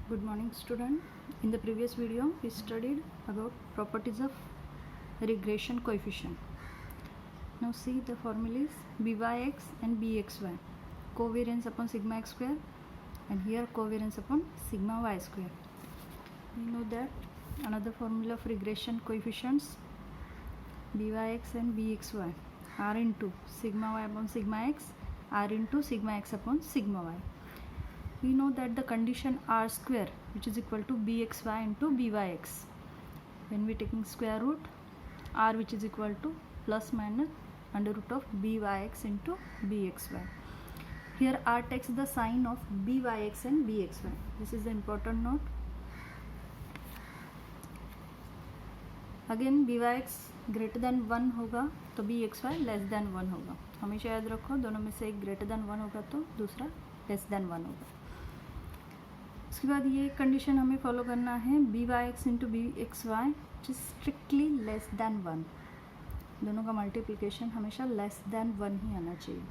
Good morning, student. In the previous video we studied about properties of regression coefficient. Now see, the formula is byx and bxy, covariance upon sigma x square, and here covariance upon sigma y square. We know that another formula of regression coefficients, byx and bxy, r into sigma y upon sigma x, r into sigma x upon sigma y. We know that the condition r square, which is equal to bxy into byx, when we taking square root, r which is equal to plus minus under root of byx into bxy. Here r takes the sign of byx and bxy. This is the important note. Again byx greater than 1 होगा तो bxy less than 1 होगा. हमेशा याद रखो, दोनों में से एक ग्रेटर देन 1 होगा तो दूसरा लेस देन 1 होगा. उसके बाद ये कंडीशन हमें फॉलो करना है, byx into bxy which is strictly less than 1. दोनों का मल्टीप्लिकेशन हमेशा लेस देन 1 ही आना चाहिए.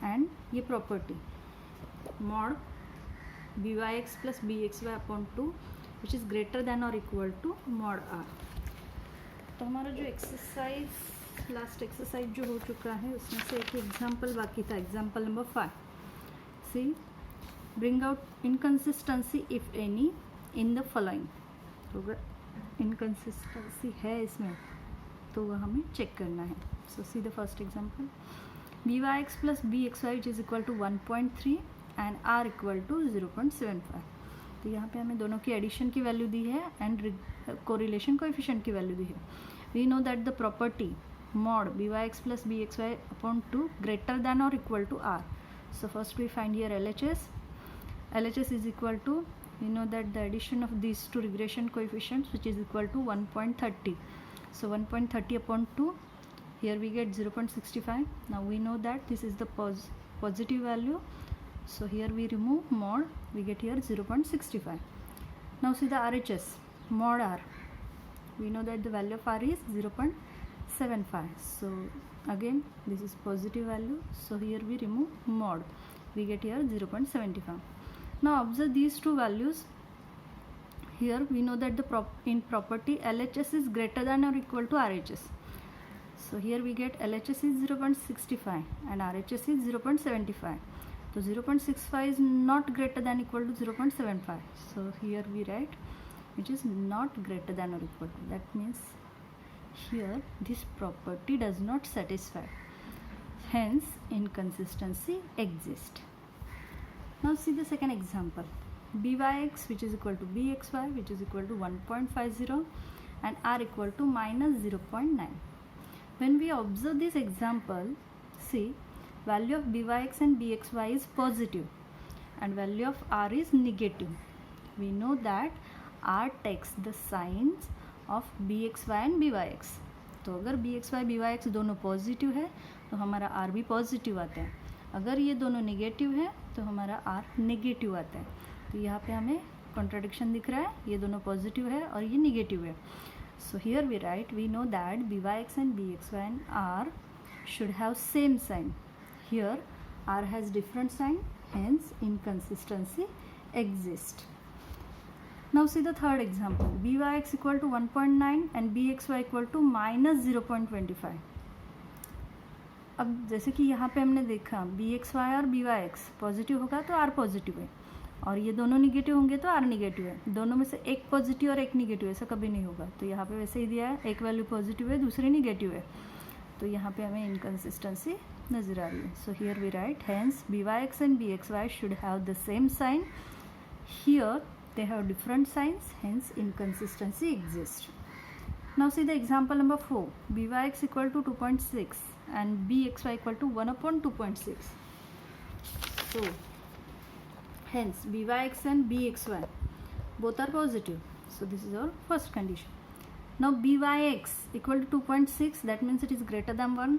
एंड ये property mod byx plus bxy upon 2 which is greater than और इक्वल टू मॉड r. तो हमारा जो एक्सरसाइज लास्ट एक्सरसाइज जो हो चुका है उसमें से एक एग्जाम्पल बाकी था, example number 5. C, bring out inconsistency if any in the following. तो अगर इनकन्सिस्टेंसी है इसमें तो वह हमें चेक करना है. So see the first example, byx plus bxy which is equal to 1.3 and r equal to 0.75. तो यहाँ पे हमें दोनों की एडिशन की वैल्यू दी है एंड कोरिलेशन कोएफिशिएंट की वैल्यू दी है. We know that the property mod byx plus bxy upon 2 greater than और equal to r. So first we find here LHS. LHS is equal to, we know that the addition of these two regression coefficients which is equal to 1.30. So 1.30 upon 2, here we get 0.65. Now we know that this is the positive value. So here we remove mod, we get here 0.65. Now see the RHS, mod R. We know that the value of R is 0.75. So again this is positive value. So here we remove mod, we get here 0.75. Now observe these two values. Here we know that the in property LHS is greater than or equal to RHS. So here we get LHS is 0.65 and RHS is 0.75. So 0.65 is not greater than equal to 0.75. So here we write which is not greater than or equal to. That means here this property does not satisfy. Hence inconsistency exists. Now see the second example, byx which is equal to bxy which is equal to 1.50 and r equal to minus 0.9. When we observe this example, see, value of byx and bxy is positive and value of r is negative. We know that r takes the signs of bxy and byx. तो अगर bxy byx दोनों positive है तो हमारा r भी positive आता है. अगर ये दोनों नेगेटिव है तो हमारा r नेगेटिव आता है. तो यहाँ पे हमें कॉन्ट्राडिक्शन दिख रहा है, ये दोनों पॉजिटिव है और ये नेगेटिव है. So here we write, we know that byx and bxy and r should have same sign. Here r has different sign, hence inconsistency exists. Now see the third example, byx equal to 1.9 and bxy equal to minus 0.25. अब जैसे कि यहाँ पे हमने देखा bxy और byx positive होगा तो r पॉजिटिव है और ये दोनों निगेटिव होंगे तो r निगेटिव है. दोनों में से एक पॉजिटिव और एक निगेटिव, ऐसा कभी नहीं होगा. तो यहाँ पे वैसे ही दिया है, एक वैल्यू पॉजिटिव है दूसरी निगेटिव है. तो यहाँ पे हमें इनकन्सिस्टेंसी नजर आ रही है. So here we write, hence byx and bxy should have the same sign. Here they have different signs, hence inconsistency exists. Now see the example number 4, byx equal to 2.6 and bxy equal to 1 upon 2.6. So hence byx and bxy both are positive. So this is our first condition. Now byx equal to 2.6, that means it is greater than 1,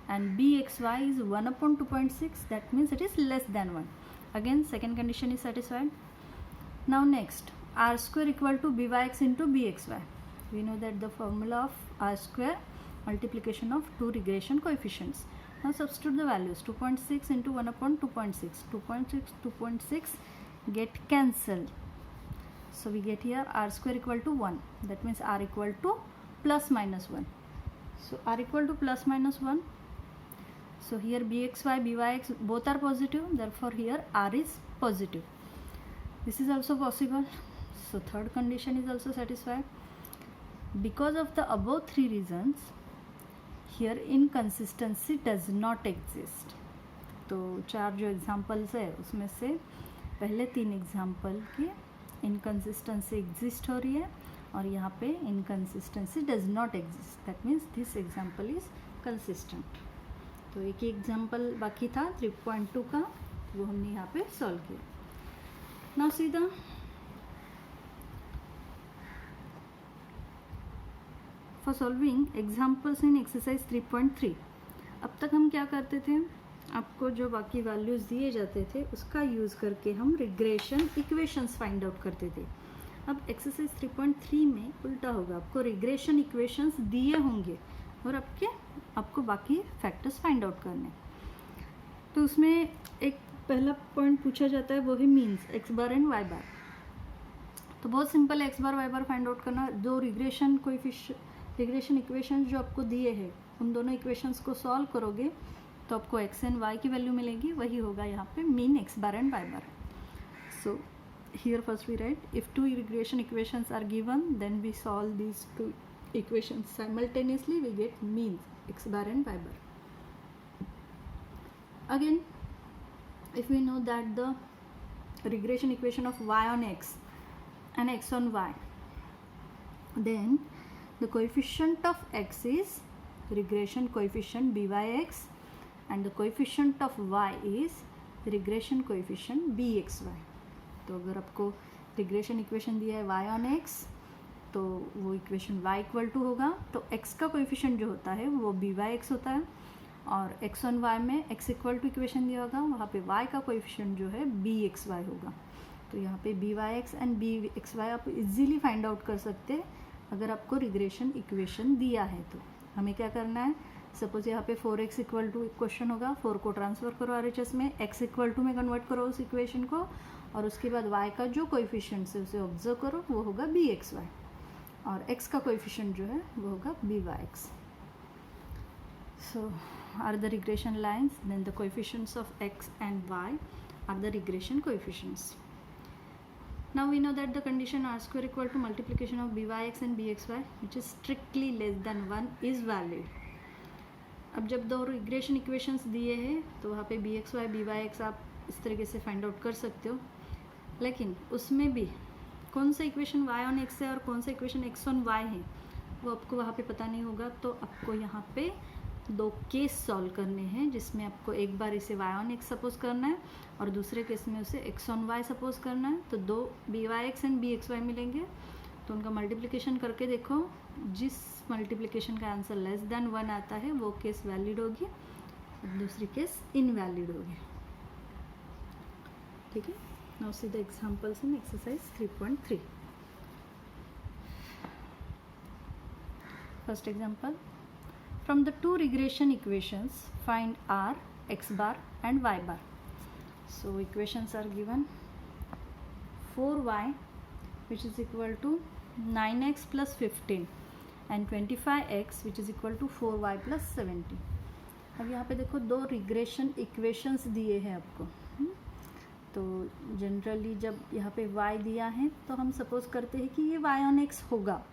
and bxy is 1 upon 2.6, that means it is less than 1. Again second condition is satisfied. Now next, r square equal to byx into bxy. We know that the formula of r square, multiplication of two regression coefficients. Now substitute the values, 2.6 into 1 upon 2.6. 2.6 get cancelled. So we get here r square equal to 1. That means r equal to plus minus 1. So r equal to plus minus 1. So here bxy, byx both are positive. Therefore here r is positive. This is also possible. So third condition is also satisfied. Because of the above three reasons, here inconsistency does not exist. तो चार जो examples है उसमें से पहले तीन example की inconsistency exist हो रही है और यहाँ पे inconsistency does not exist. That means this example is consistent. तो एक ही एग्जाम्पल बाकी था 3.2 का, वो हमने यहाँ पे सॉल्व किया. Now see the for solving examples in exercise 3.3. अब तक हम क्या करते थे, आपको जो बाकी वैल्यूज़ दिए जाते थे उसका यूज़ करके हम रिग्रेशन इक्वेशंस फाइंड आउट करते थे. अब एक्सरसाइज 3.3 में उल्टा होगा. आपको रिग्रेशन इक्वेशंस दिए होंगे और आपको बाकी फैक्टर्स फाइंड आउट करने. तो उसमें एक पहला पॉइंट पूछा जाता है, वो है means X bar and Y bar. तो बहुत सिंपल है X bar Y bar find out करना. दो रिग्रेशन इक्वेशंस जो आपको दिए हैं उन दोनों इक्वेशंस को सॉल्व करोगे तो आपको एक्स एंड वाई की वैल्यू मिलेगी. वही होगा यहाँ पे mean X bar and Y bar. So here first we write if two regression equations are given then we solve these two equations simultaneously. We get mean X bar and Y bar. Again if we know that the regression equation of y on x and x on y, then the coefficient of x is regression coefficient byx and the coefficient of y is regression coefficient bxy. तो अगर आपको regression equation दिया है y on x तो वो equation y equal to होगा. तो x का coefficient जो होता है वो byx होता है और x on y में x इक्वल टू इक्वेशन दिया होगा, वहाँ पे y का कोएफिशिएंट जो है bxy होगा. तो यहाँ पे byx एंड bxy आप इजीली फाइंड आउट कर सकते हैं अगर आपको रिग्रेशन इक्वेशन दिया है. तो हमें क्या करना है, सपोज यहाँ पे 4x इक्वल टू क्वेश्चन होगा, 4 को ट्रांसफ़र करो RHS में, x इक्वल टू में कन्वर्ट करो उस इक्वेशन को और उसके बाद y का जो कोएफिशिएंट है उसे ऑब्जर्व करो, वो होगा bxy और x का कोएफिशिएंट जो है वो होगा byx. So are the regression lines, then the coefficients of x and y are the regression coefficients. Now we know that the condition r square equal to multiplication of byx and bxy which is strictly less than 1 is valid. अब जब दो regression equations दिए हैं तो वहाँ पे bxy byx आप इस तरीके से फाइंड आउट कर सकते हो, लेकिन उसमें भी कौन सा इक्वेशन y on x है और कौन सा इक्वेशन x on y है वो आपको वहाँ पे पता नहीं होगा. तो आपको यहाँ पे दो केस सॉल्व करने हैं जिसमें आपको एक बार इसे y on x सपोज करना है और दूसरे केस में उसे x on y सपोज करना है. तो दो byx एंड bxy मिलेंगे तो उनका मल्टीप्लिकेशन करके देखो, जिस मल्टीप्लिकेशन का आंसर लेस देन 1 आता है वो केस वैलिड होगी और दूसरी केस इनवैलिड होगी. ठीक है. Now see the examples in exercise 3.3. First example, from the two regression equations find r, x bar and y bar. So equations are given 4y which is equal to 9x plus 15 and 25x which is equal to 4y plus 70. अब यहाँ पे देखो दो regression equations दिए हैं आपको. तो generally जब यहाँ पे y दिया है तो हम सपोज करते हैं कि ये y on x होगा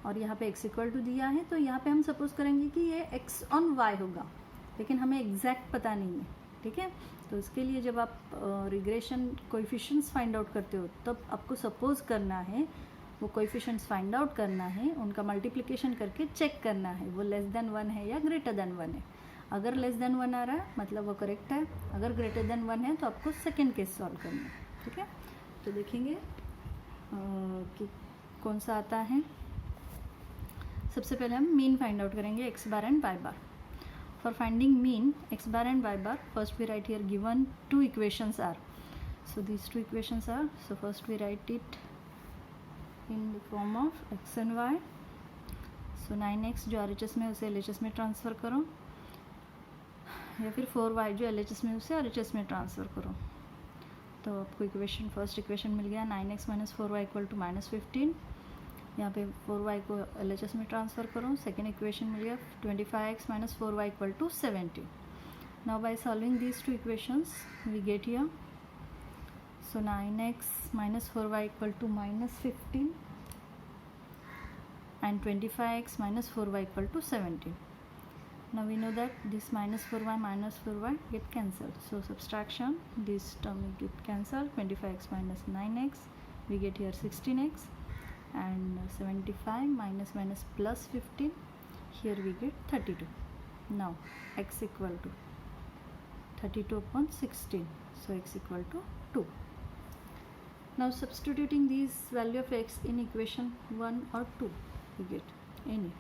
और यहाँ पे x इक्वल टू दिया है तो यहाँ पे हम सपोज करेंगे कि ये x on y होगा, लेकिन हमें एग्जैक्ट पता नहीं है. ठीक है. तो इसके लिए जब आप रिग्रेशन कोएफिशिएंट्स फाइंड आउट करते हो तब आपको सपोज करना है, वो कोएफिशिएंट्स फाइंड आउट करना है, उनका मल्टीप्लिकेशन करके चेक करना है वो लेस देन 1 है या ग्रेटर देन 1 है. अगर लेस देन 1 आ रहा है मतलब वो करेक्ट है, अगर ग्रेटर देन 1 है तो आपको सेकेंड केस सॉल्व करना है. ठीक है. तो देखेंगे कि कौन सा आता है. सबसे पहले हम मीन फाइंड आउट करेंगे X bar and Y bar. For finding mean X bar and Y bar first we write here given two equations are. So these two equations are, so first we write it in the form of X and Y. So 9x जो RHS में उसे LHS में transfer करो या फिर 4y जो LHS में उसे RHS में ट्रांसफ़र करो. तो आपको इक्वेशन फर्स्ट इक्वेशन मिल गया 9x minus 4y equal to -15। यहाँ पे 4y को LHS में ट्रांसफ़र करो। सेकेंड इक्वेशन मिल गया 25x minus 4y equal to 70। Now by solving these two equations we get here, so 9x minus 4y equal to -15 and 25x minus 4y equal to 17. Now we know that this minus 4y get cancelled, so subtraction, this term will get cancelled. 25x minus 9x, we get here 16x, and 75 minus plus 15, here we get 32. Now x equal to 32 upon 16, so x equal to 2. Now substituting these value of x in equation 1 or 2, we get any.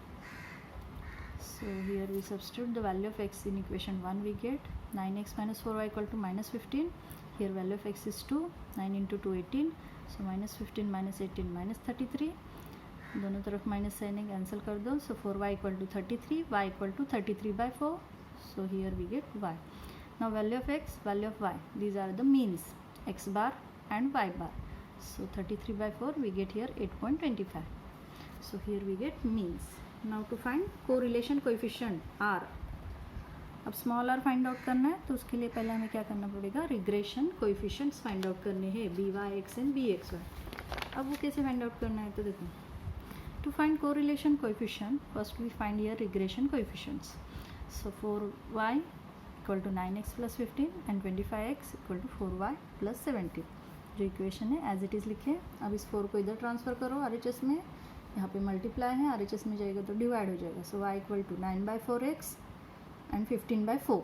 So here we substitute the value of x in equation 1, we get 9x minus 4y equal to -15. Here value of x is 2, 9 into 2 18, so -15 minus 18 minus 33, दोनों तरफ minus sign cancel कर दो, so 4y equal to 33, y equal to 33 by 4, so here we get y. Now value of x, value of y, these are the means, x bar and y bar, so 33 by 4 we get here 8.25, so here we get means. Now to find correlation coefficient r, अब small r find out करना है तो उसके लिए पहले हमें क्या करना पड़ेगा, रिग्रेशन कोएफिशिएंट्स फाइंड आउट करने हैं, B Y X and B X Y. अब वो कैसे फाइंड आउट करना है, तो देखो to find correlation coefficient first we find here regression coefficients, so 4y equal to 9x plus 15 and 25x equal to 4y plus 17, जो equation है as it is लिखे। अब इस 4 को इधर ट्रांसफ़र करो RHS में, यहाँ पे मल्टीप्लाई है, RHS में जाएगा तो डिवाइड हो जाएगा, so y equal to 9 by 4x and 15 by 4,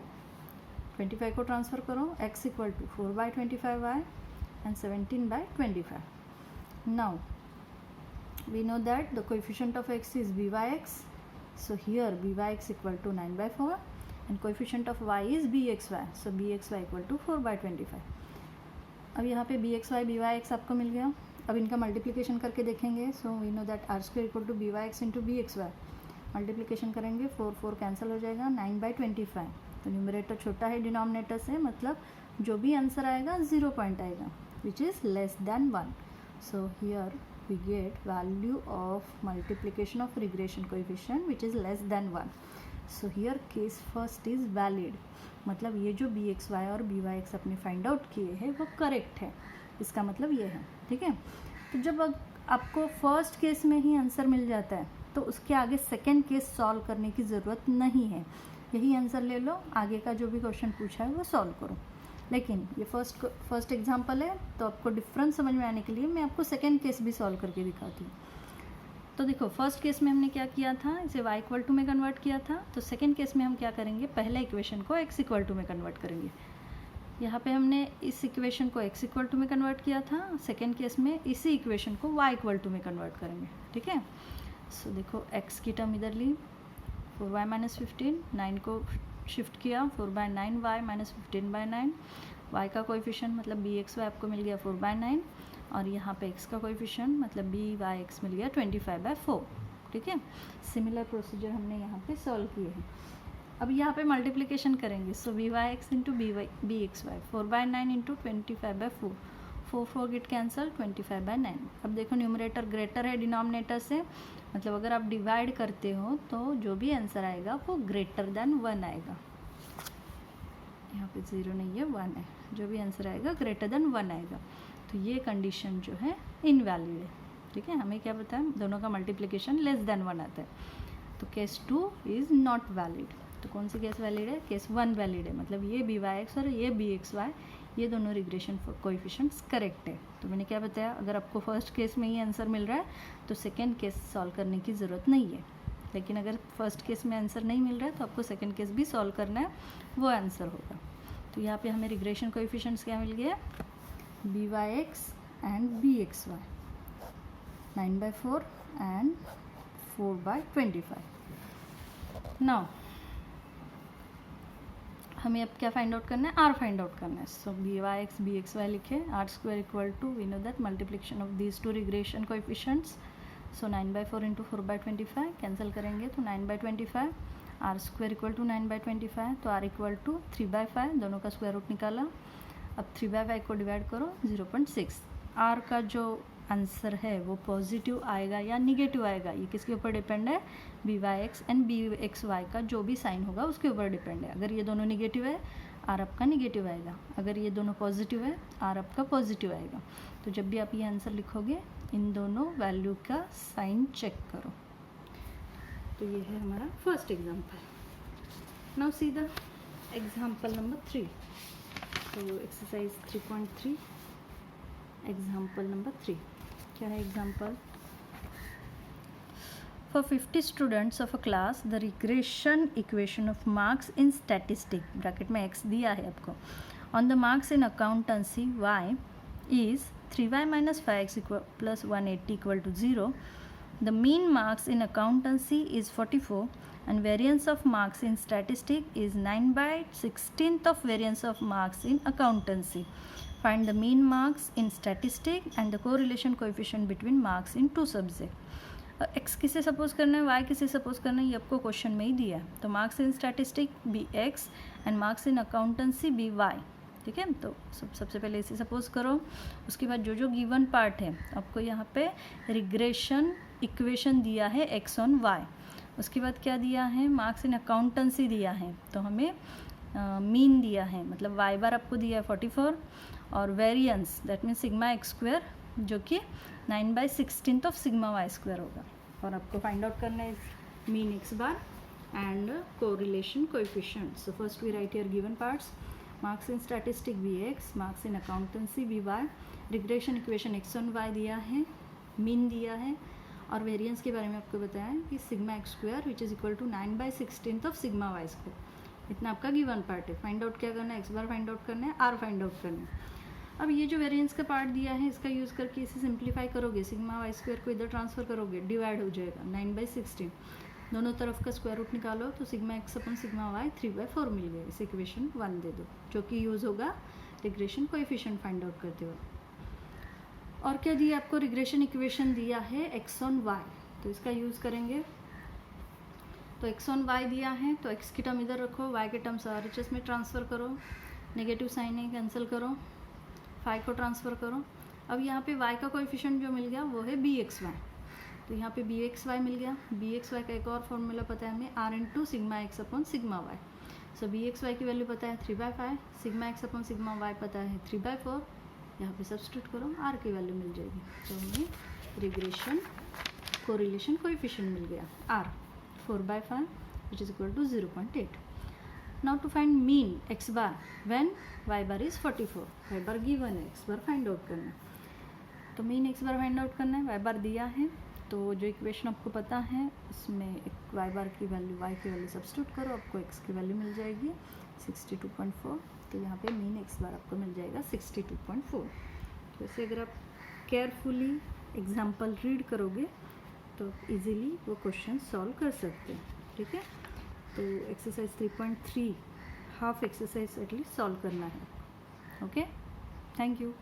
25 को ट्रांसफ़र करो, x equal to 4 by 25y and 17 by 25। Now we know that the coefficient of x is by(x), so here by(x) equal to 9 by 4 and coefficient of y is bxy, so bxy equal to 4 by 25। अब यहाँ पे bxy by(x) आपको मिल गया। अब इनका multiplication करके देखेंगे, so we know that r square equal to by(x) into bxy, multiplication करेंगे 4 कैंसिल हो जाएगा, 9 by 25, तो न्यूमरेटर छोटा है डिनोमिनेटर से, मतलब जो भी आंसर आएगा 0 पॉइंट आएगा which is less than 1, so here we get value of multiplication of regression coefficient which is less than 1, so here case first is valid, मतलब ये जो bxy और byx अपने फाइंड आउट किए हैं वो करेक्ट है, इसका मतलब ये है, ठीक है। तो जब आपको फर्स्ट केस में ही आंसर मिल जाता है तो उसके आगे सेकेंड केस सॉल्व करने की ज़रूरत नहीं है, यही आंसर ले लो, आगे का जो भी क्वेश्चन पूछा है वो सॉल्व करो। लेकिन ये फर्स्ट एग्जांपल है तो आपको डिफरेंस समझ में आने के लिए मैं आपको सेकेंड केस भी सॉल्व करके दिखाती हूँ। तो देखो फर्स्ट केस में हमने क्या किया था, इसे y इक्वल टू में कन्वर्ट किया था, तो सेकेंड केस में हम क्या करेंगे, पहले इक्वेशन को x इक्वल टू में कन्वर्ट करेंगे। यहाँ पे हमने इस इक्वेशन को x इक्वल टू में कन्वर्ट किया था, सेकेंड केस में इसी इक्वेशन को y इक्वल टू में कन्वर्ट करेंगे, ठीक है। सो देखो x की टर्म इधर ली, 4y माइनस 15, 9 को शिफ्ट किया, 4 by 9 y minus 15 by 9, y का कोएफिशिएंट मतलब bxy आपको मिल गया 4 बाई 9, और यहाँ पे x का कोएफिशिएंट मतलब byx मिल गया 25 बाई 4, ठीक है। सिमिलर प्रोसीजर हमने यहाँ पे सॉल्व किए हैं। अब यहाँ पे मल्टीप्लिकेशन करेंगे, सो byx into bxy, 4 by 9 into 25 by 4, 4 get cancel, 25 by 9। अब देखो न्यूमरेटर ग्रेटर है डिनोमिनेटर से, मतलब अगर आप डिवाइड करते हो तो जो भी आंसर आएगा वो ग्रेटर देन 1 आएगा, यहाँ पे 0 नहीं है 1 है, जो भी आंसर आएगा ग्रेटर देन 1 आएगा, तो ये कंडीशन जो है इनवैलिड है, ठीक है। हमें क्या पता है, दोनों का मल्टीप्लिकेशन लेस देन 1 आता है, तो केस 2 इज़ नॉट वैलिड। तो कौन सी केस वैलिड है, केस 1 वैलिड है, मतलब ये byx और ये bxy ये दोनों रिग्रेशन कोएफिशिएंट्स करेक्ट है। तो मैंने क्या बताया, अगर आपको फर्स्ट केस में ही आंसर मिल रहा है तो सेकेंड केस सॉल्व करने की ज़रूरत नहीं है, लेकिन अगर फर्स्ट केस में आंसर नहीं मिल रहा है तो आपको सेकेंड केस भी सॉल्व करना है, वो आंसर होगा। तो यहाँ पे हमें रिग्रेशन कोएफिशिएंट्स क्या मिल गया, byx and bxy, 9 by 4 and 4 by 25। Now हमें अब क्या फाइंड आउट करना है, r फाइंड आउट करना है, सो byx bxy लिखे, r square equal to we know that multiplication of these two regression coefficients, so 9 by 4 into 4 by 25 cancel करेंगे तो 9 by 25, r square equal to 9 by 25, तो r equal to 3 by 5, दोनों का square root निकाला, अब 3/5 को divide करो 0.6। Are का जो आंसर है वो पॉजिटिव आएगा या निगेटिव आएगा, ये किसके ऊपर डिपेंड है, BY(x) एंड BX(y) का जो भी साइन होगा उसके ऊपर डिपेंड है। अगर ये दोनों निगेटिव है, आर आपका निगेटिव आएगा। अगर ये दोनों पॉजिटिव है, आर आपका पॉजिटिव आएगा। तो जब भी आप ये आंसर लिखोगे, इन दोनों वैल्यू का साइन चेक करो। तो ये है हमारा first example. Now see the example number 3। तो एक्सरसाइज 3.3 एग्जाम्पल नंबर 3 क्या है example? For 50 students of a class, the regression equation of marks in statistics bracket में x दिया है आपको on the marks in accountancy y is 3y minus 5x plus 180 equal to 0. The mean marks in accountancy is 44 and variance of marks in statistics is 9/16th of variance of marks in accountancy. Find the mean marks in statistics and the correlation coefficient between marks in two subjects. X किसे suppose करना है, Y किसे suppose करना है, ये आपको question में ही दिया है। तो marks in statistic B X and marks in accountancy B Y, ठीक है। तो सबसे पहले इसे सपोज करो। उसके बाद जो जो गिवन पार्ट है आपको यहाँ पे रिग्रेशन इक्वेशन दिया है एक्स ऑन वाई। उसके बाद क्या दिया है, मार्क्स इन अकाउंटेंसी दिया है, तो हमें मीन दिया है, मतलब वाई बार आपको दिया है 44 और variance that means sigma X square जो कि 9/16th of sigma Y square होगा। और आपको फाइंड आउट करना है mean X bar and correlation coefficient. So first we write here given parts, marks in statistic B X, marks in accountancy B Y, regression equation X on Y दिया है, mean दिया है और variance के बारे में आपको बताया है कि sigma X square which is equal to 9/16th of sigma Y square. इतना आपका गिवन पार्ट है। फाइंड आउट क्या करना है, एक्स बार फाइंड आउट करना है, आर फाइंड आउट करना है। अब ये जो वेरिएंस का पार्ट दिया है इसका यूज़ करके इसे सिंप्लीफाई करोगे, सिग्मा वाई स्क्वायर को इधर ट्रांसफर करोगे, डिवाइड हो जाएगा 9/16। दोनों तरफ का स्क्वायर रूट निकालो तो sigma x upon sigma Y 3/4 मिल गया। इस इक्वेशन 1 दे दो जो कि यूज़ होगा रिग्रेशन कोएफिशिएंट फाइंड आउट करते वक्त। और क्या दिया आपको, रिग्रेशन इक्वेशन दिया है एक्स ऑन वाई, तो इसका यूज़ करेंगे। तो एक्स ऑन वाई दिया है तो एक्स की टर्म इधर रखो, वाई के टर्म्स RHS में ट्रांसफ़र करो, नेगेटिव साइन है कैंसिल करो, 5 को ट्रांसफ़र करो। अब यहाँ पे y का कोएफिशिएंट जो मिल गया वो है BXY, तो यहाँ पे BXY मिल गया। BXY का एक और फॉर्मूला पता है हमें, R into sigma X upon sigma Y. So BXY की वैल्यू पता है 3/5, sigma X upon sigma Y पता है 3/4। यहाँ पे सब्स्टिट्यूट करो, R की वैल्यू मिल जाएगी। तो हमें रिग्रेशन कोरिलेशन कोएफिशिएंट मिल गया R 4/5 which is equal to 0.8। Now to find mean x bar when y bar is 44, y bar given है, x bar find out करना है। तो mean x bar find out करना है, y bar दिया है, तो जो इक्वेशन आपको पता है उसमें एक y bar की वैल्यू y की वैल्यू सब्स्टिट्यूट करो, आपको x की वैल्यू मिल जाएगी 62.4। तो यहाँ पे mean x bar आपको मिल जाएगा 62.4। तो ऐसे अगर आप केयरफुली एग्जाम्पल रीड करोगे तो इजीली वो क्वेश्चन सॉल्व कर सकते हैं, ठीक है। तो exercise 3.3 half exercise at least solve करना है। Okay, thank you.